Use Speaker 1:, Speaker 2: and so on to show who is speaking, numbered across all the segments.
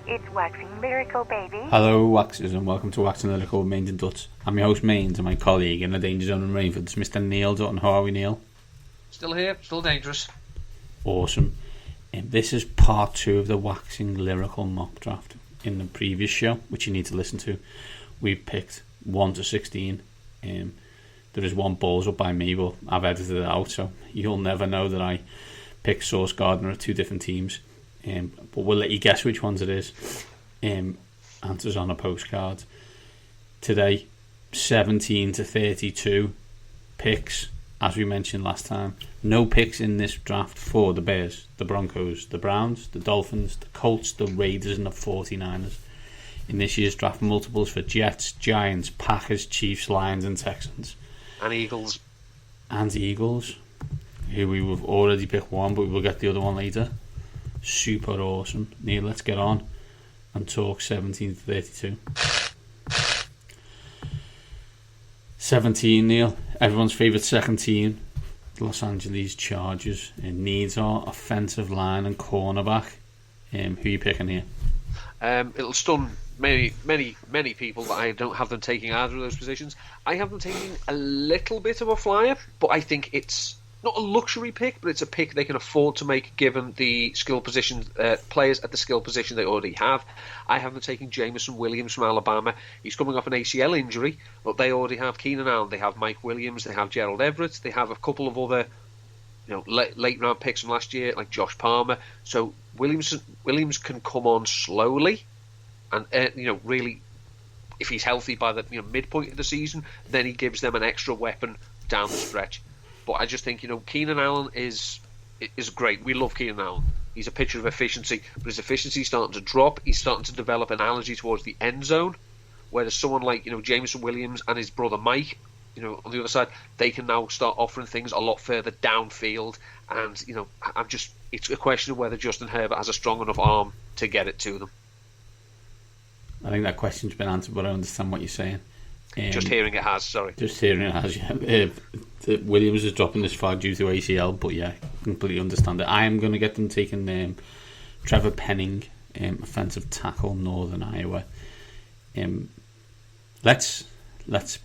Speaker 1: It's Waxing Lyrical, baby.
Speaker 2: Hello, Waxers, and welcome to Waxing Lyrical with Mainz and Dutts. I'm your host, Mainz, and my colleague in the Danger Zone in Rainford, Mr. Neil Dutton. How are we, Neil?
Speaker 3: Still here, still dangerous.
Speaker 2: Awesome. This is part 2 of the Waxing Lyrical Mock draft. In the previous show, which you need to listen to, we picked 1 to 16. There is one balls up by me, but I've edited it out, so you'll never know that I picked Source Gardner at 2 different teams. But we'll let you guess which ones it is. Answers on a postcard. Today, 17 to 32 picks, as we mentioned last time. No picks in this draft for the Bears, the Broncos, the Browns, the Dolphins, the Colts, the Raiders and the 49ers. In this year's draft, multiples for Jets, Giants, Packers, Chiefs, Lions and Texans.
Speaker 3: And Eagles.
Speaker 2: And Eagles, who we have already picked one, but we'll get the other one later. Super awesome. Neil, let's get on and talk 17 to 32. 17, Neil. Everyone's favourite second team, the Los Angeles Chargers. It needs our offensive line and cornerback. Who are you picking here?
Speaker 3: It'll stun many people that I don't have them taking either of those positions. I have them taking a little bit of a flyer, but I think it's not a luxury pick, but it's a pick they can afford to make given the skill position players at the skill position they already have. I have them taking Jameson Williams from Alabama. He's coming off an ACL injury, but they already have Keenan Allen, they have Mike Williams, they have Gerald Everett, they have a couple of other late round picks from last year like Josh Palmer. So Williams can come on slowly, and really, if he's healthy by the midpoint of the season, then he gives them an extra weapon down the stretch. But I just think, Keenan Allen is great. We love Keenan Allen. He's a picture of efficiency, but his efficiency is starting to drop. He's starting to develop an allergy towards the end zone, whereas someone like, Jameson Williams and his brother Mike, on the other side, they can now start offering things a lot further downfield. And, it's a question of whether Justin Herbert has a strong enough arm to get it to them.
Speaker 2: I think that question's been answered, but I understand what you're saying.
Speaker 3: Just hearing it has,
Speaker 2: yeah. Williams is dropping this far due to ACL, but yeah, completely understand it. I am going to get them taking Trevor Penning, offensive tackle, Northern Iowa. Let's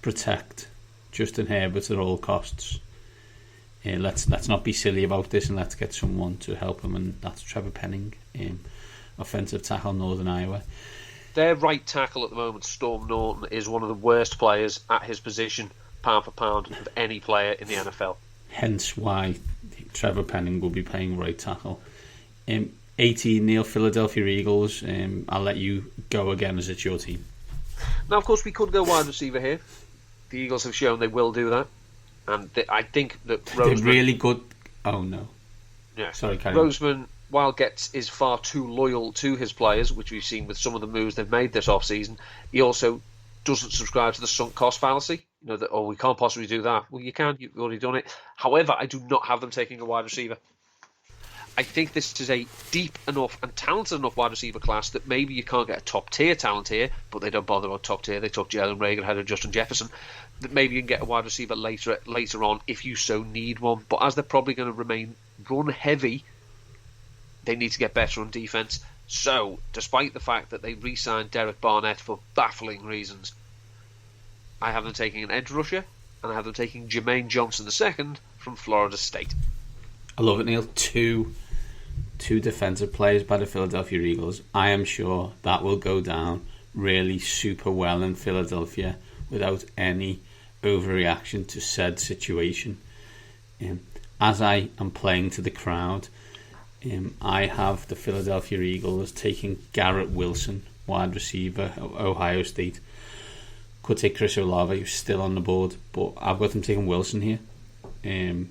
Speaker 2: protect Justin Herbert at all costs. Let's not be silly about this, and let's get someone to help him, and that's Trevor Penning, offensive tackle, Northern Iowa.
Speaker 3: Their right tackle at the moment, Storm Norton, is one of the worst players at his position, pound for pound, of any player in the NFL.
Speaker 2: Hence why Trevor Penning will be playing right tackle. 18, Neil, Philadelphia Eagles. I'll let you go again as it's your team.
Speaker 3: Now, of course, we could go wide receiver here. The Eagles have shown they will do that. And I think that Roseman...
Speaker 2: They're really good... Oh, no.
Speaker 3: Yeah.
Speaker 2: Sorry, carry on.
Speaker 3: Roseman, while is far too loyal to his players, which we've seen with some of the moves they've made this off-season, he also doesn't subscribe to the sunk cost fallacy. That, we can't possibly do that. Well, you can. You've already done it. However, I do not have them taking a wide receiver. I think this is a deep enough and talented enough wide receiver class that maybe you can't get a top-tier talent here, but they don't bother about top-tier. They took Jalen Reagor ahead of Justin Jefferson. That maybe you can get a wide receiver later on if you so need one. But as they're probably going to remain run-heavy, they need to get better on defense. So, despite the fact that they re-signed Derek Barnett for baffling reasons, I have them taking an edge rusher, and I have them taking Jermaine Johnson II from Florida State.
Speaker 2: I love it, Neil. Two defensive players by the Philadelphia Eagles. I am sure that will go down really super well in Philadelphia without any overreaction to said situation. As I am playing to the crowd, I have the Philadelphia Eagles taking Garrett Wilson, wide receiver, Ohio State. Could take Chris Olave, who's still on the board, but I've got them taking Wilson here. They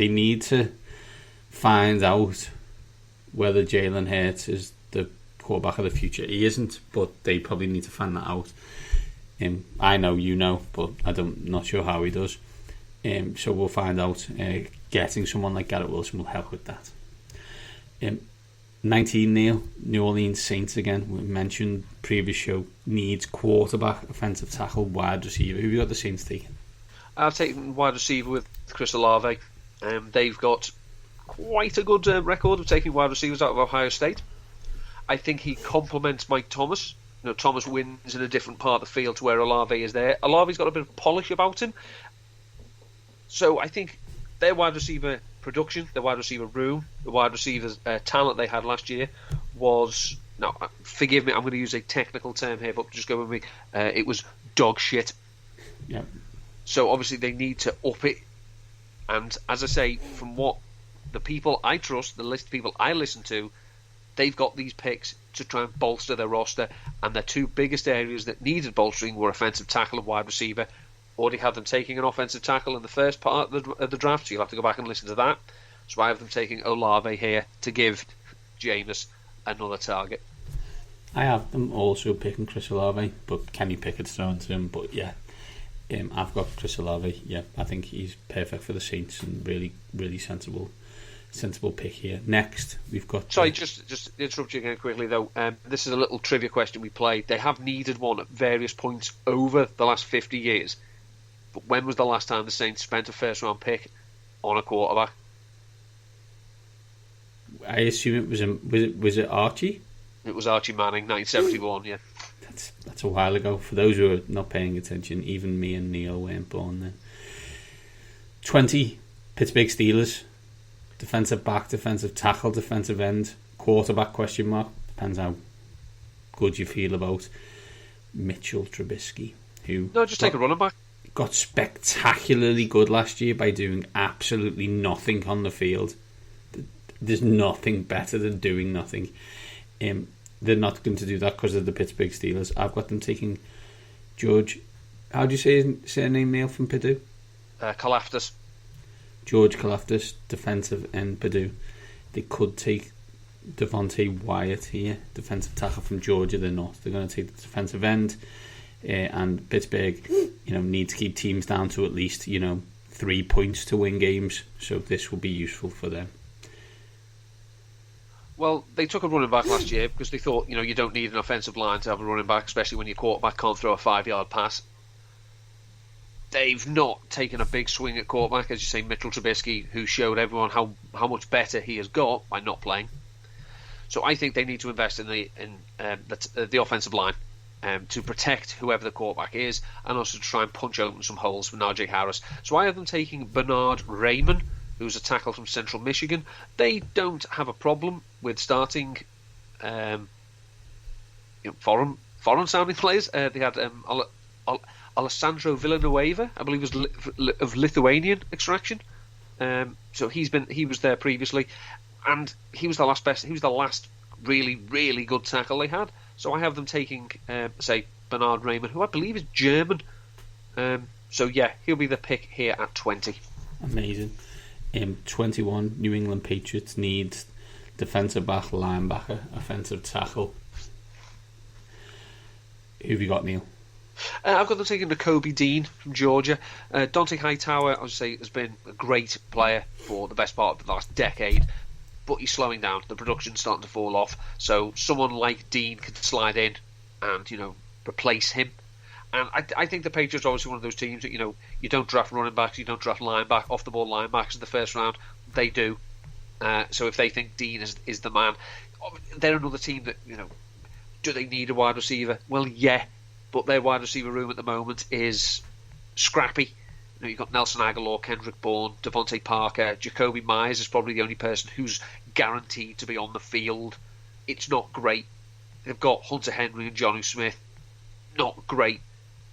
Speaker 2: need to find out whether Jalen Hurts is the quarterback of the future. He isn't, but they probably need to find that out. I know, you know, but I'm not sure how he does. So we'll find out. Getting someone like Garrett Wilson will help with that. 19, Neil, New Orleans Saints again. We mentioned previous show, needs quarterback, offensive tackle, wide receiver. Who have you got the Saints taking?
Speaker 3: I've taken wide receiver with Chris Olave. They've got quite a good record of taking wide receivers out of Ohio State. I think he complements Mike Thomas. Thomas wins in a different part of the field to where Olave is there. Olave's got a bit of polish about him. So I think their wide receiver production, their wide receiver room, the wide receivers talent they had last year was... Now, forgive me, I'm going to use a technical term here, but just go with me. It was dog shit.
Speaker 2: Yeah.
Speaker 3: So obviously they need to up it. And as I say, from what the people I trust, the list of people I listen to, they've got these picks to try and bolster their roster. And their two biggest areas that needed bolstering were offensive tackle and wide receiver. Already had them taking an offensive tackle in the first part of the draft, so you'll have to go back and listen to that. So I have them taking Olave here to give Jameis another target.
Speaker 2: I have them also picking Chris Olave, but Kenny Pickett's thrown to him. But yeah, I've got Chris Olave. Yeah, I think he's perfect for the Saints and really, really sensible pick here. Next, we've got...
Speaker 3: Sorry, just interrupt you again quickly though. This is a little trivia question we played. They have needed one at various points over the last 50 years. But when was the last time the Saints spent a first round pick on a quarterback?
Speaker 2: I assume was it Archie?
Speaker 3: It was Archie Manning, 1971. Yeah,
Speaker 2: that's a while ago. For those who are not paying attention, even me and Neil weren't born then. 20 Pittsburgh Steelers. Defensive back, defensive tackle, defensive end, quarterback ? Depends how good you feel about Mitchell Trubisky.
Speaker 3: Take a running back.
Speaker 2: Got spectacularly good last year by doing absolutely nothing on the field. There's nothing better than doing nothing. They're not going to do that because of the Pittsburgh Steelers. I've got them taking George. How do you say his surname, Neil, from Purdue?
Speaker 3: Kalafdis.
Speaker 2: George Kalafdis, defensive end, Purdue. They could take Devontae Wyatt here, defensive tackle from Georgia. They're not. They're going to take the defensive end. And Pittsburgh, need to keep teams down to at least 3 points to win games. So this will be useful for them.
Speaker 3: Well, they took a running back last year because they thought, you don't need an offensive line to have a running back, especially when your quarterback can't throw a 5-yard pass. They've not taken a big swing at quarterback, as you say, Mitchell Trubisky, who showed everyone how much better he has got by not playing. So I think they need to invest in the offensive line to protect whoever the quarterback is, and also to try and punch open some holes for Najee Harris. So I have them taking Bernard Raymond, who's a tackle from Central Michigan. They don't have a problem with starting foreign sounding players. They had Alessandro Villanueva, I believe, was of Lithuanian extraction. So he was there previously, and he was the last really, really good tackle they had. So I have them taking, say, Bernard Raymond, who I believe is German. So yeah, he'll be the pick here at 20.
Speaker 2: Amazing. 21, New England Patriots need defensive back, linebacker, offensive tackle. Who have you got, Neil?
Speaker 3: I've got them taking Nakobe Dean from Georgia. Dante Hightower, I would say, has been a great player for the best part of the last decade, but he's slowing down. The production's starting to fall off. So someone like Dean can slide in and replace him. And I think the Patriots are obviously one of those teams that you don't draft running backs, you don't draft off the ball linebackers in the first round. They do. So if they think Dean is the man, they're another team that do they need a wide receiver? Well, yeah. But their wide receiver room at the moment is scrappy. You've got Nelson Aguilar, Kendrick Bourne, Devontae Parker, Jacoby Myers is probably the only person who's guaranteed to be on the field. It's not great. They've got Hunter Henry and Jonnu Smith. Not great.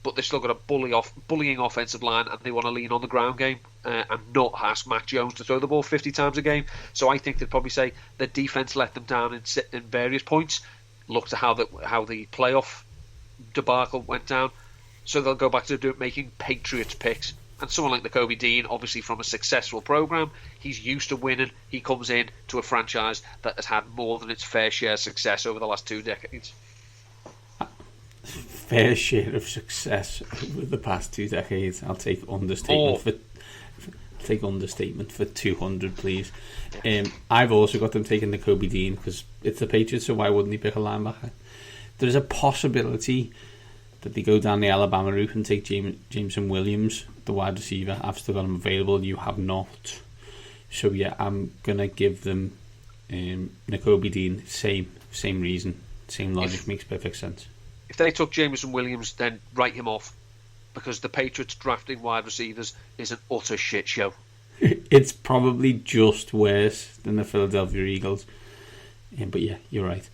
Speaker 3: But they've still got a bullying offensive line, and they want to lean on the ground game and not ask Mac Jones to throw the ball 50 times a game. So I think they'd probably say the defense let them down in various points. Look to how the playoff debacle went down, so they'll go back to making Patriots picks. And someone like Nakobe Dean, obviously from a successful program, he's used to winning. He comes in to a franchise that has had more than its fair share of success over the last 2 decades.
Speaker 2: Fair share of success over the past 2 decades. I'll take understatement for 200, please. I've also got them taking Nakobe Dean because it's the Patriots, so why wouldn't he pick a linebacker? There's a possibility that they go down the Alabama route and take Jameson Williams, the wide receiver. I've still got him available. You have not. So yeah, I'm going to give them N'Kobe Dean, same reason, same logic, makes perfect sense.
Speaker 3: If they took Jameson Williams, then write him off, because the Patriots drafting wide receivers is an utter shit show.
Speaker 2: It's probably just worse than the Philadelphia Eagles. But yeah, you're right.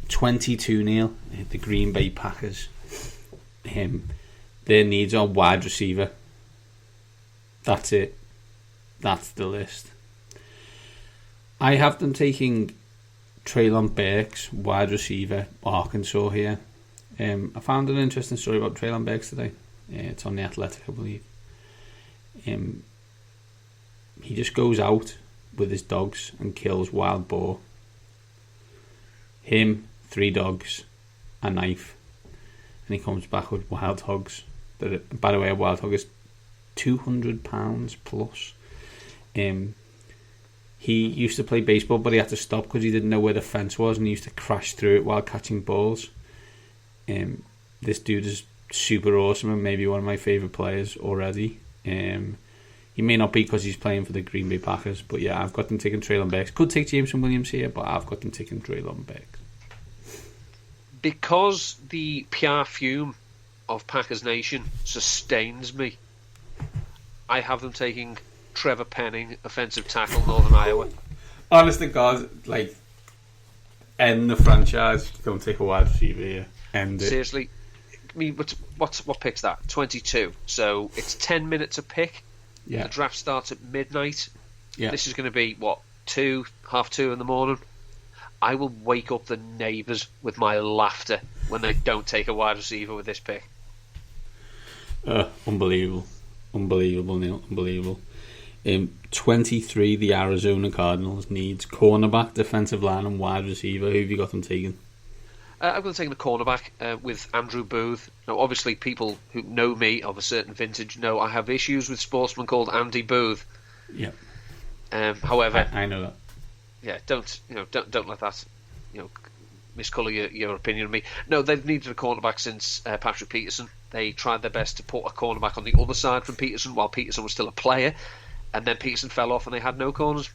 Speaker 2: 22 Neil, the Green Bay Packers. Their needs are wide receiver. That's it. That's the list. I have them taking Treylon Burks, wide receiver, Arkansas here. I found an interesting story about Treylon Burks today. It's on The Athletic, I believe. He just goes out with his dogs and kills wild boar. Him, 3 dogs, a knife, and he comes back with wild hogs. By the way, a wild hog is 200 pounds plus. He used to play baseball, but he had to stop because he didn't know where the fence was, and he used to crash through it while catching balls. This dude is super awesome and maybe one of my favourite players already. He may not be because he's playing for the Green Bay Packers, but yeah, I've got them taking Treylon Burks. Could take Jameson Williams here, but I've got them taking Treylon Burks.
Speaker 3: Because the PR fume of Packers Nation sustains me, I have them taking Trevor Penning, offensive tackle, Northern Iowa.
Speaker 2: Honest to God, end the franchise. Don't take a wide receiver here. End it.
Speaker 3: Seriously, I mean, what pick's that? 22. So it's 10 minutes a pick.
Speaker 2: Yeah.
Speaker 3: The draft starts at midnight.
Speaker 2: Yeah.
Speaker 3: This is going to be, half 2 in the morning. I will wake up the neighbours with my laughter when they don't take a wide receiver with this pick.
Speaker 2: Unbelievable, Neil, unbelievable. 23, the Arizona Cardinals needs cornerback, defensive line, and wide receiver. Who have you got them taking?
Speaker 3: I'm going to take the cornerback with Andrew Booth. Now, obviously, people who know me of a certain vintage know I have issues with sportsmen called Andy Booth.
Speaker 2: Yeah.
Speaker 3: However,
Speaker 2: I know that.
Speaker 3: Yeah, don't let that miscolour your opinion of me. No, they've needed a cornerback since Patrick Peterson. They tried their best to put a cornerback on the other side from Peterson while Peterson was still a player, and then Peterson fell off and they had no corners.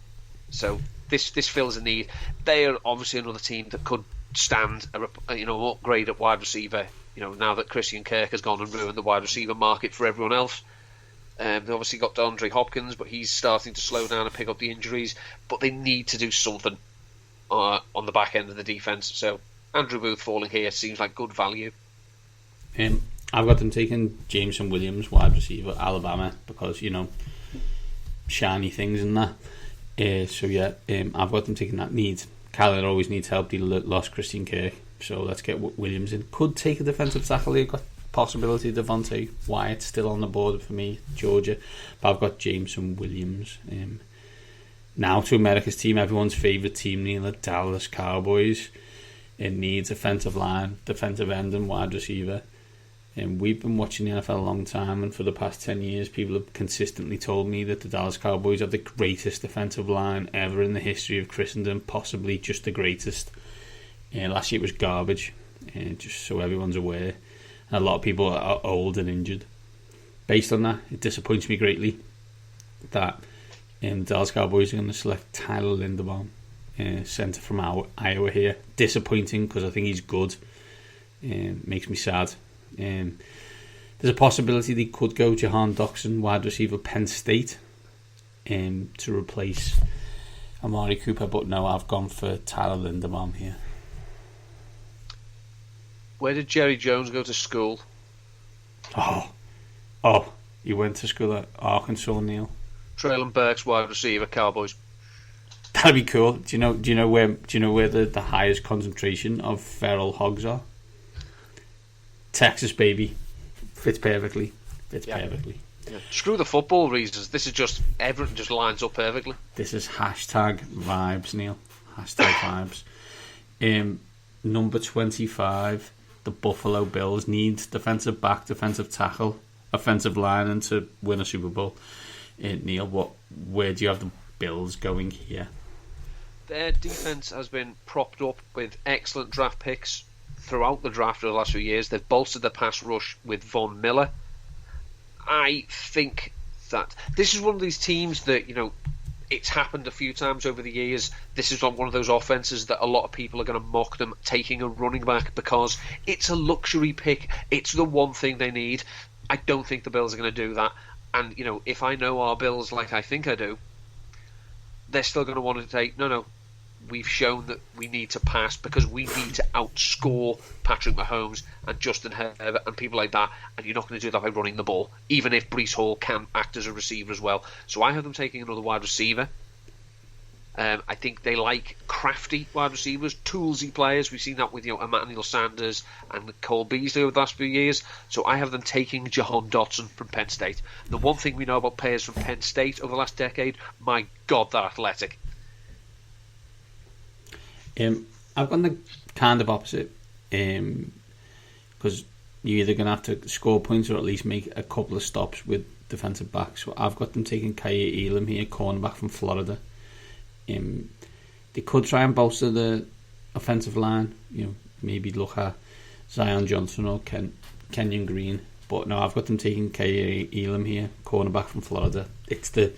Speaker 3: So this fills a need. They are obviously another team that could stand an upgrade at wide receiver. Now that Christian Kirk has gone and ruined the wide receiver market for everyone else. They've obviously got DeAndre Hopkins, but he's starting to slow down and pick up the injuries. But they need to do something on the back end of the defence. So Andrew Booth falling here seems like good value.
Speaker 2: I've got them taking Jameson Williams, wide receiver, Alabama, because shiny things and that. I've got them taking that need. Kyler always needs help. They lost Christian Kirk, so let's get Williams in. Could take a defensive tackle. They've got possibility. Devontae Wyatt still on the board for me, Georgia, but I've got Jameson Williams. Now to America's team, everyone's favourite team, the Dallas Cowboys. It needs offensive line, defensive end, and wide receiver. We've been watching the NFL a long time, and for the past 10 years, people have consistently told me that the Dallas Cowboys have the greatest defensive line ever in the history of Christendom, possibly just the greatest. Last year it was garbage, just so everyone's aware. And a lot of people are old and injured. Based on that, it disappoints me greatly that the Dallas Cowboys are going to select Tyler Linderbaum, centre from Iowa here. Disappointing because I think he's good. Makes me sad. There's a possibility they could go Jahan Dotson, wide receiver, Penn State, to replace Amari Cooper, but no, I've gone for Tyler Linderbaum here.
Speaker 3: Where did Jerry Jones go to school?
Speaker 2: Oh, he went to school at Arkansas, Neil.
Speaker 3: Treylon Burks, wide receiver, Cowboys.
Speaker 2: That'd be cool. Do you know where the highest concentration of feral hogs are? Texas, baby. Fits perfectly. Perfectly.
Speaker 3: Yeah. Screw the football reasons. This is just everything just lines up perfectly.
Speaker 2: This is #vibes, Neil. #vibes. Number 25, the Buffalo Bills need defensive back, defensive tackle, offensive line, and to win a Super Bowl. Neil, where do you have the Bills going here?
Speaker 3: Their defense has been propped up with excellent draft picks throughout the draft over the last few years. They've bolstered the pass rush with Von Miller. I think that this is one of these teams that, it's happened a few times over the years. This is not one of those offenses that a lot of people are going to mock them taking a running back because it's a luxury pick. It's the one thing they need. I don't think the Bills are going to do that. And, if I know our Bills like I think I do, they're still going to want to say, no, we've shown that we need to pass because we need to outscore Patrick Mahomes and Justin Herbert and people like that, and you're not going to do that by running the ball, even if Breece Hall can act as a receiver as well. So I have them taking another wide receiver. I think they like crafty wide receivers, toolsy players. We've seen that with Emmanuel Sanders and Cole Beasley over the last few years. So I have them taking Jahan Dotson from Penn State. The one thing we know about players from Penn State over the last decade, my God, they're athletic.
Speaker 2: I've gone the kind of opposite because you're either going to have to score points or at least make a couple of stops with defensive backs. So I've got them taking Kaya Elam here, cornerback from Florida. They could try and bolster the offensive line, maybe look at Zion Johnson or Kenyon Green, but no, I've got them taking Kaya Elam here, cornerback from Florida. It's the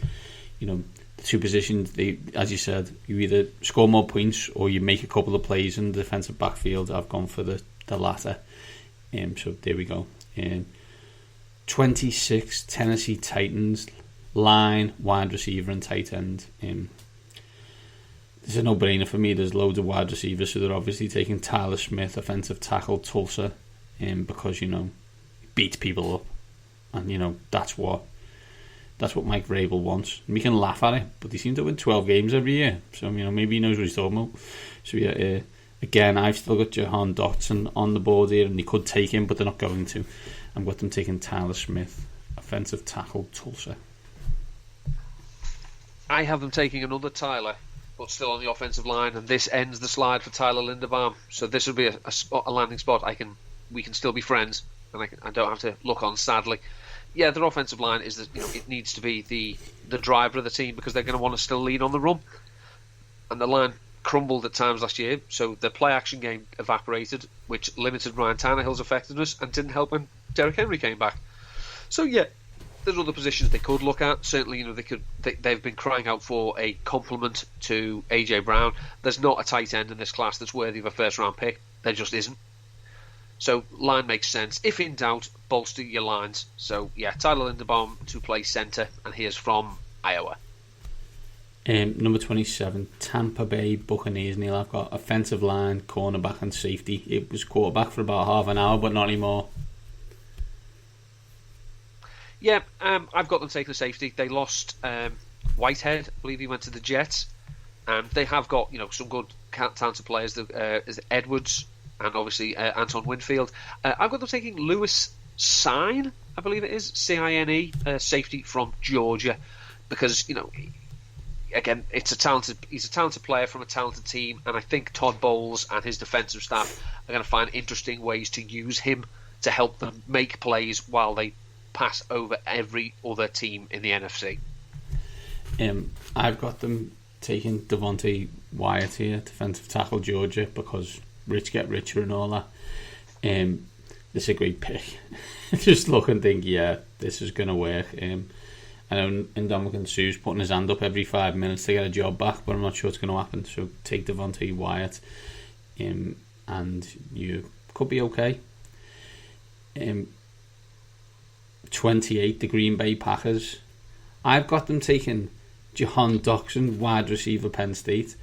Speaker 2: two positions. They, as you said, you either score more points or you make a couple of plays in the defensive backfield. I've gone for the latter. So there we go. 26 Tennessee Titans, line, wide receiver and tight end. This is a no-brainer for me. There's loads of wide receivers, so they're obviously taking Tyler Smith, offensive tackle, Tulsa, because he beats people up, and that's what Mike Vrabel wants. We can laugh at it, but they seem to win 12 games every year, so maybe he knows what he's talking about. So yeah, again, I've still got Jahan Dotson on the board here, and they could take him, but they're not going to. I've got them taking Tyler Smith, offensive tackle, Tulsa.
Speaker 3: I have them taking another Tyler, but still on the offensive line, and this ends the slide for Tyler Linderbaum. So this would be a landing spot. We can still be friends, and I don't have to look on sadly. Yeah, their offensive line is it needs to be the driver of the team because they're going to want to still lean on the run, and the line crumbled at times last year. So the play action game evaporated, which limited Ryan Tannehill's effectiveness and didn't help when Derrick Henry came back. So yeah, there's other positions they could look at. Certainly, they've been crying out for a complement to AJ Brown. There's not a tight end in this class that's worthy of a first round pick. There just isn't. So line makes sense. If in doubt, bolster your lines. So yeah, Tyler Linderbaum to play centre, and he is from Iowa.
Speaker 2: Number 27, Tampa Bay Buccaneers. Neil, I've got offensive line, cornerback, and safety. It was quarterback for about half an hour, but not anymore.
Speaker 3: Yeah, I've got them taking a safety. They lost Whitehead. I believe he went to the Jets, and they have got some good talented players. Is Edwards and obviously Anton Winfield. I've got them taking Lewis Cine, I believe it is Cine, safety from Georgia, because again, he's a talented player from a talented team, and I think Todd Bowles and his defensive staff are going to find interesting ways to use him to help them make plays while they pass over every other team in the NFC.
Speaker 2: I've got them taking Devontae Wyatt here, defensive tackle, Georgia, because rich get richer and all that. This is a great pick. Just look and think, yeah, this is going to work. I know Ndamukong Suh's putting his hand up every 5 minutes to get a job back, but I'm not sure it's going to happen. So take Devontae Wyatt, and you could be okay. 28, the Green Bay Packers. I've got them taking Jahan Dotson, wide receiver, Penn State.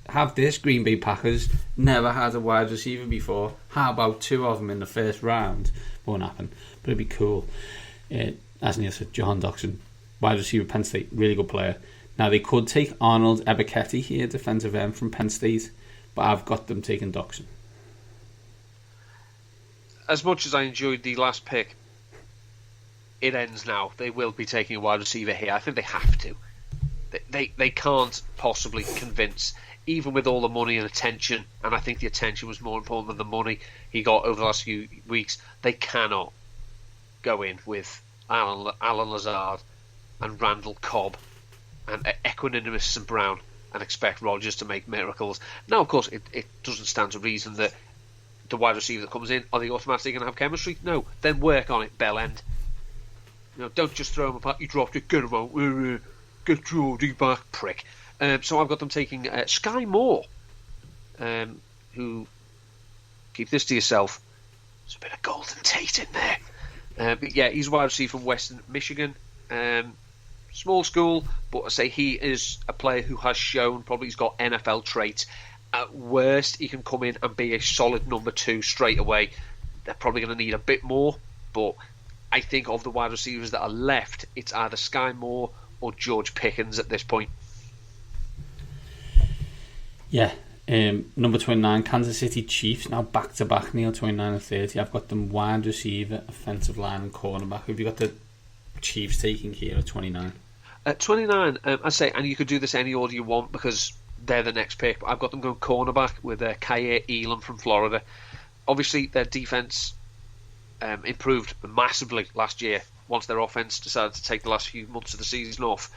Speaker 2: Have this, Green Bay Packers never had a wide receiver before. How about two of them in the first round? Won't happen, but it'd be cool. As Neil said, Jahan Dotson, wide receiver, Penn State, really good player. Now they could take Arnold Ebiketie here, defensive end from Penn State, but I've got them taking Dotson.
Speaker 3: As much as I enjoyed the last pick, it ends now. They will be taking a wide receiver here. I think they have to. They can't possibly convince, even with all the money and attention, and I think the attention was more important than the money he got over the last few weeks. They cannot go in with Alan Lazard and Randall Cobb and Equanimous and Brown and expect Rodgers to make miracles. Now, of course, it doesn't stand to reason that the wide receiver that comes in, are they automatically going to have chemistry? No. Then work on it, bell end. Don't just throw them apart. You dropped it, get them out. Get Jody back, prick. So I've got them taking Sky Moore, who, keep this to yourself, there's a bit of Golden Tate in there. But yeah, he's a wide receiver from Western Michigan. Small school, but I say he is a player who has shown probably he's got NFL traits. At worst, he can come in and be a solid number 2 straight away. They're probably going to need a bit more, but I think of the wide receivers that are left, it's either Sky Moore or George Pickens at this point.
Speaker 2: Yeah, number 29, Kansas City Chiefs, now back-to-back, Neil, 29 and 30. I've got them wide receiver, offensive line and cornerback. Who have you got the Chiefs taking here at 29?
Speaker 3: At 29, I say, and you could do this any order you want because they're the next pick. But I've got them going cornerback with Kaiir Elam from Florida. Obviously, their defense improved massively last year once their offense decided to take the last few months of the season off.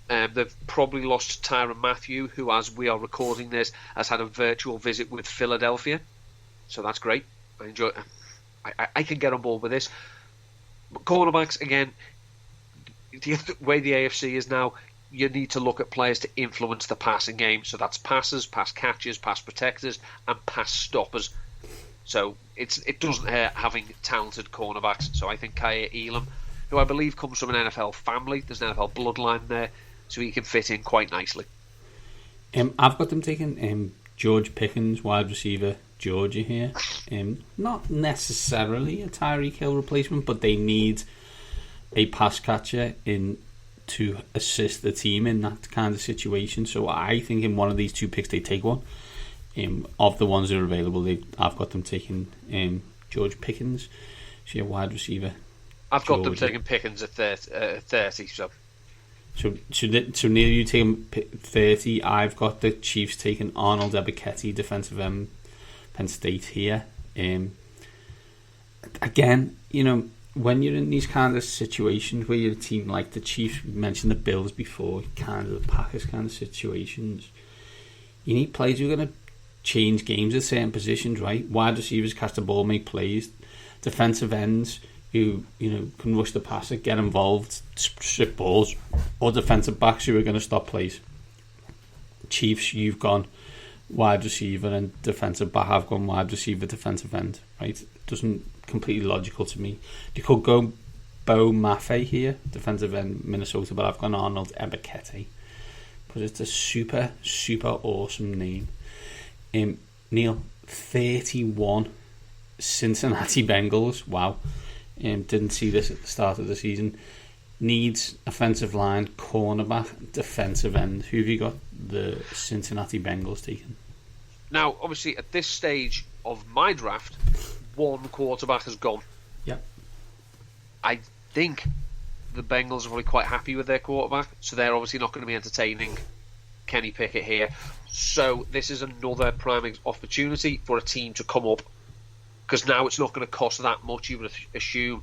Speaker 3: They've probably lost Tyrann Mathieu, who, as we are recording this, has had a virtual visit with Philadelphia. So that's great. I enjoy. I can get on board with this. But cornerbacks, again, the way the AFC is now, you need to look at players to influence the passing game. So that's passers, pass catchers, pass protectors, and pass stoppers. So it doesn't hurt having talented cornerbacks. So I think Kaiir Elam, who I believe comes from an NFL family, there's an NFL bloodline there, so he can fit in quite nicely.
Speaker 2: I've got them taking George Pickens, wide receiver, Georgia here. Not necessarily a Tyreek Hill replacement, but they need a pass catcher in to assist the team in that kind of situation. So I think in one of these 2 picks they take one. Of the ones that are available, I've got them taking George Pickens, so your wide receiver.
Speaker 3: I've got them taking Pickens at 30.
Speaker 2: So near you taking 30. I've got the Chiefs taking Arnold Ebiketie, defensive end, Penn State here. Again, you know, when you're in these kind of situations where you're a team like the Chiefs, we mentioned the Bills before, kind of the Packers kind of situations, you need players who are going to change games at certain positions, right? Wide receivers catch the ball, make plays. Defensive ends who, you know, can rush the passer, get involved, strip balls, or defensive backs who are going to stop plays. Chiefs, you've gone wide receiver and defensive back. I've gone wide receiver, defensive end, right? It doesn't completely logical to me. You could go Bo Maffei here, defensive end, Minnesota, but I've gone Arnold Ebiketie because it's a super, super awesome name. Neil, 31, Cincinnati Bengals. Wow. Didn't see this at the start of the season. Needs offensive line, cornerback, defensive end. Who have you got the Cincinnati Bengals taking?
Speaker 3: Now, obviously, at this stage of my draft, one quarterback has gone.
Speaker 2: Yep.
Speaker 3: I think the Bengals are probably quite happy with their quarterback, so they're obviously not going to be entertaining Kenny Pickett here. So this is another prime opportunity for a team to come up, because now it's not going to cost that much, you would assume,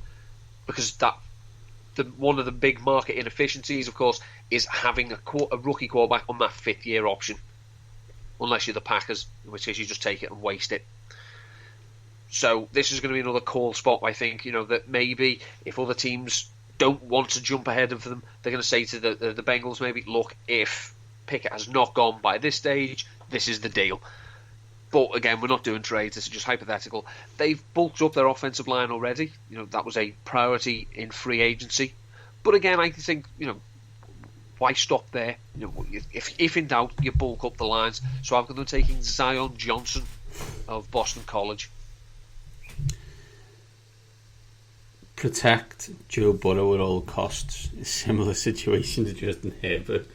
Speaker 3: because one of the big market inefficiencies, of course, is having a rookie quarterback on that 5th-year option, unless you're the Packers, in which case you just take it and waste it. So this is going to be another call spot, I think, you know, that maybe if other teams don't want to jump ahead of them, they're going to say to the Bengals maybe, look, if Pickett has not gone by this stage, this is the deal. But again, we're not doing trades, this is just hypothetical. They've bulked up their offensive line already. You know, that was a priority in free agency. But again, I think, you know, why stop there? You know, if in doubt, you bulk up the lines. So I've got them taking Zion Johnson of Boston College.
Speaker 2: Protect Joe Burrow at all costs. A similar situation to Justin Herbert.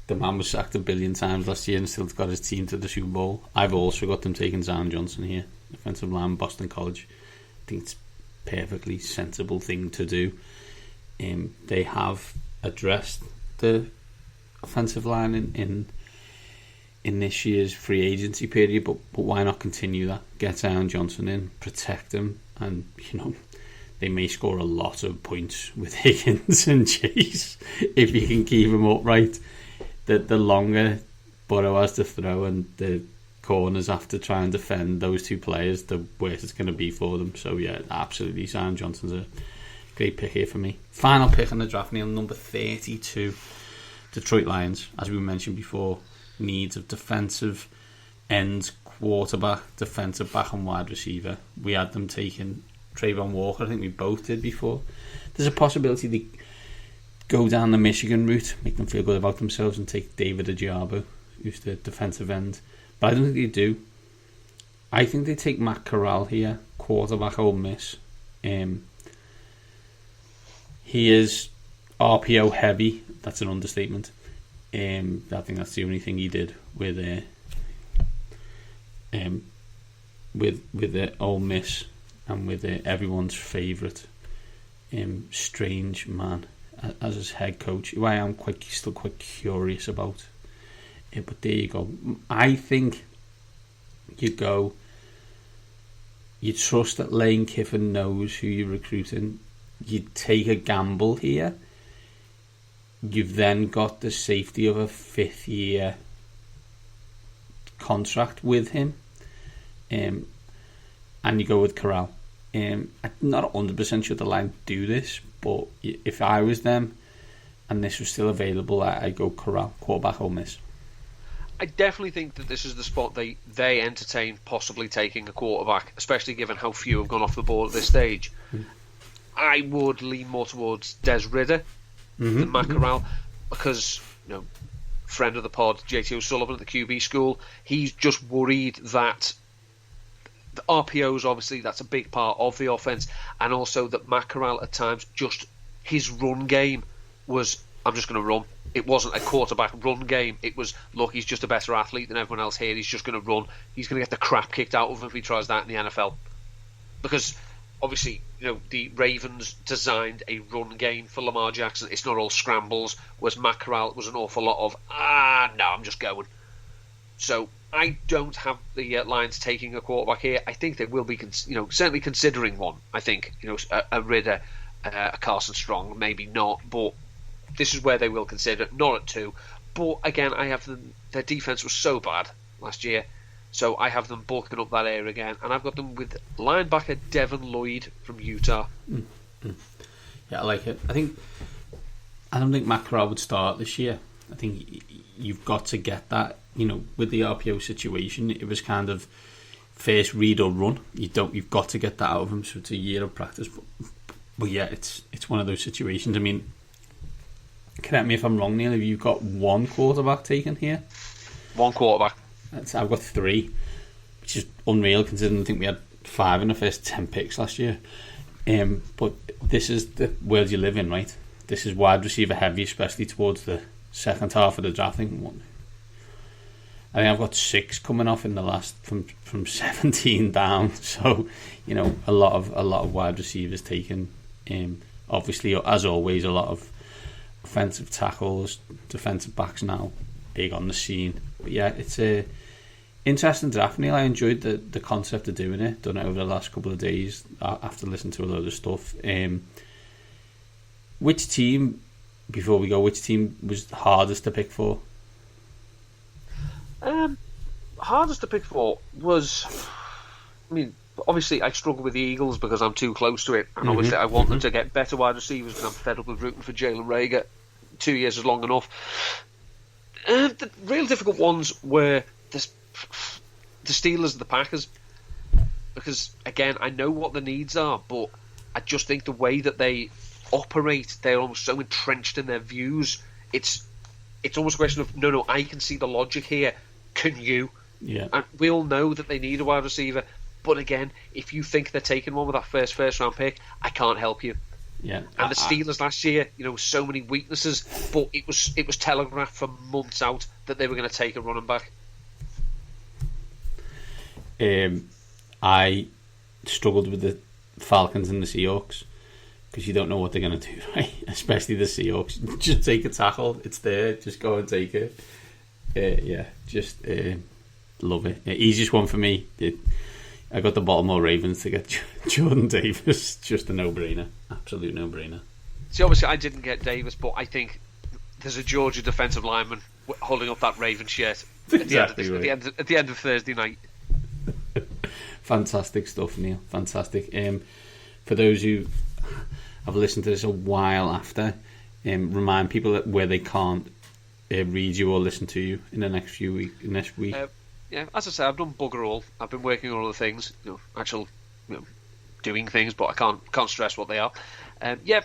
Speaker 2: The man was sacked 1 billion times last year and still got his team to the Super Bowl. I've also got them taking Zion Johnson here, offensive line, Boston College. I think it's a perfectly sensible thing to do. They have addressed the offensive line in this year's free agency period, but why not continue that? Get Zion Johnson in, protect him, and you know, they may score a lot of points with Higgins and Chase if you can keep them upright. The longer Burrow has to throw and the corners have to try and defend those two players, the worse it's going to be for them. So yeah, absolutely, Zion Johnson's a Great pick here for me. Final pick in the draft, Neil, number 32. Detroit Lions, as we mentioned before, needs of defensive end, quarterback, defensive back and wide receiver. We had them taking Trayvon Walker. I think we both did before. There's a possibility they go down the Michigan route, make them feel good about themselves, and take David Ojabo, who's the defensive end. But I don't think they do. I think they take Matt Corral here, quarterback Ole Miss. He is RPO heavy. That's an understatement. I think that's the only thing he did with Ole Miss and with everyone's favourite Strange man as his head coach, who I am still quite curious about. But there you go. I think you trust that Lane Kiffin knows who you're recruiting. You take a gamble here. You've then got the safety of a 5th-year contract with him, and you go with Corral. I'm not 100% sure the line do this, but if I was them and this was still available, I'd go Corral, quarterback Ole Miss.
Speaker 3: I definitely think that this is the spot they entertain possibly taking a quarterback, especially given how few have gone off the board at this stage. I would lean more towards Des Ridder than Matt Corral, because, friend of the pod, JT O'Sullivan at the QB school, he's just worried that the RPOs, obviously, that's a big part of the offense, and also that Matt Corral at times, just his run game was, I'm just going to run. It wasn't a quarterback run game. It was, look, he's just a better athlete than everyone else here. He's just going to run. He's going to get the crap kicked out of him if he tries that in the NFL. Because obviously, the Ravens designed a run game for Lamar Jackson. It's not all scrambles, whereas Matt Corral was an awful lot of, no, I'm just going. So I don't have the Lions taking a quarterback here. I think they will be, certainly considering one. I think, a Ridder, a Carson Strong, maybe not, but this is where they will consider, not at 2. But again, I have them, their defense was so bad last year, so I have them bulking up that area again, and I've got them with linebacker Devin Lloyd from Utah.
Speaker 2: Yeah, I like it. I don't think Matt Corral would start this year. I think you've got to get that. With the RPO situation, it was kind of first read or run. You've got to get that out of him. So it's a year of practice. But yeah, it's one of those situations. I mean, correct me if I'm wrong, Neil. Have you got one quarterback taken here?
Speaker 3: One quarterback.
Speaker 2: I've got 3, which is unreal considering I think we had 5 in the first 10 picks last year. But this is the world you live in, right? This is wide receiver heavy, especially towards the second half of the draft. I think I've got 6 coming off in the last from 17 down. So a lot of wide receivers taken. Obviously, as always, a lot of offensive tackles, defensive backs now big on the scene. But yeah, it's a interesting draft, Neil. I enjoyed the concept of doing it. Done it over the last couple of days after listening to a load of stuff. Which team was hardest to pick for?
Speaker 3: Hardest to pick for was, obviously I struggle with the Eagles because I'm too close to it, and obviously I want them to get better wide receivers because I'm fed up with rooting for Jalen Reagor. 2 years is long enough. The real difficult ones were the Steelers and the Packers, because again, I know what the needs are, but I just think the way that they operate, they're almost so entrenched in their views. It's almost a question of no, I can see the logic here. Can you?
Speaker 2: Yeah.
Speaker 3: And we all know that they need a wide receiver, but again, if you think they're taking one with that first round pick, I can't help you.
Speaker 2: Yeah.
Speaker 3: And the Steelers last year, so many weaknesses, but it was telegraphed for months out that they were going to take a running back.
Speaker 2: I struggled with the Falcons and the Seahawks because you don't know what they're going to do, right? Especially the Seahawks. Just take a tackle. It's there. Just go and take it. Love it. Easiest one for me. I got the Baltimore Ravens to get Jordan Davis. Just a no-brainer. Absolute no-brainer.
Speaker 3: See, obviously I didn't get Davis, but I think there's a Georgia defensive lineman holding up that Ravens shirt at the end of Thursday night.
Speaker 2: Fantastic stuff, Neil. Fantastic. For those who have listened to this a while after, remind people that where they can't read you or listen to you in the next week.
Speaker 3: Yeah, as I say, I've done bugger all. I've been working on other things, doing things, but I can't stress what they are.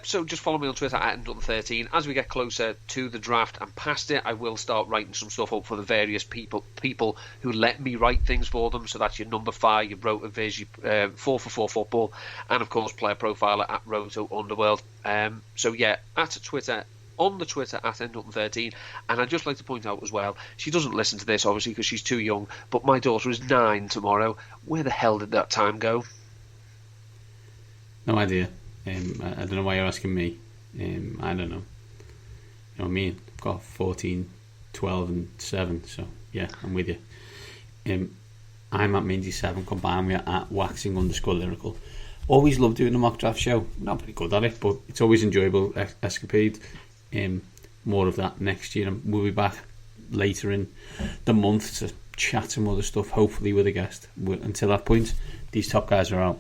Speaker 3: So just follow me on Twitter at @NDutton13. As we get closer to the draft and past it, I will start writing some stuff up for the various people who let me write things for them. So that's your number 5, your Rotoviz, your 4for4 football, and of course player profiler at Roto Underworld. At Twitter. On the Twitter at @NDutton13, and I'd just like to point out as well, she doesn't listen to this obviously because she's too young, but my daughter is 9 tomorrow. Where the hell did that time go?
Speaker 2: No idea. I don't know why you're asking me. I don't know. You know what I mean? I've got 14, 12 and 7, so yeah, I'm with you. I'm at Mindy7, combined with at waxing_lyrical. Always love doing the mock draft show. Not very good at it, but it's always enjoyable escapade. More of that next year, and we'll be back later in the month to chat some other stuff, hopefully with a guest. Until that point, these top guys are out.